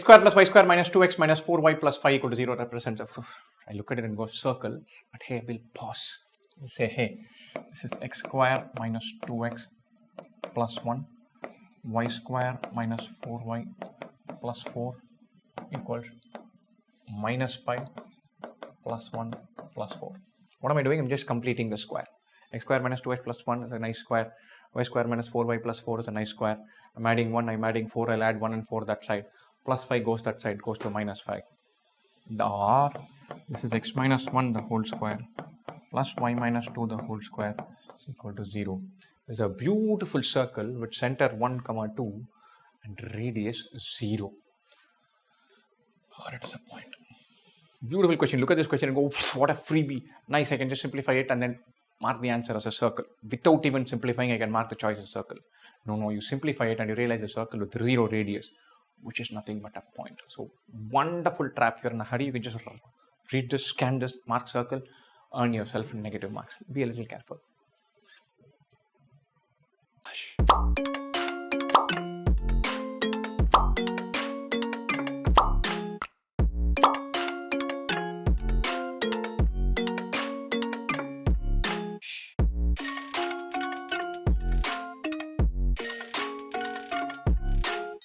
square plus y square minus 2x minus 4y plus 5 equal to 0 represents a, I look at it and go circle, but hey, we'll pause. We'll say, hey, this is x square minus 2x plus 1, y square minus 4y plus 4 equals minus 5 plus 1 plus 4. What am I doing? I'm just completing the square. X square minus 2x plus 1 is a nice square. Y square minus 4y plus 4 is a nice square. I'm adding 1, I'm adding 4, I'll add 1 and 4 that side. Plus 5 goes that side, goes to minus 5. Or this is x minus 1 the whole square plus y minus 2 the whole square is equal to 0. There's a beautiful circle with center 1, 2 and radius 0. Or it is a point. Beautiful question. Look at this question and go, what a freebie. Nice, I can just simplify it and then mark the answer as a circle. Without even simplifying, I can mark the choice as a circle. No, you simplify it and you realize a circle with 0 radius, which is nothing but a point. So, wonderful trap. If you're in a hurry, you can just read this, scan this, mark circle, earn yourself negative marks. Be a little careful.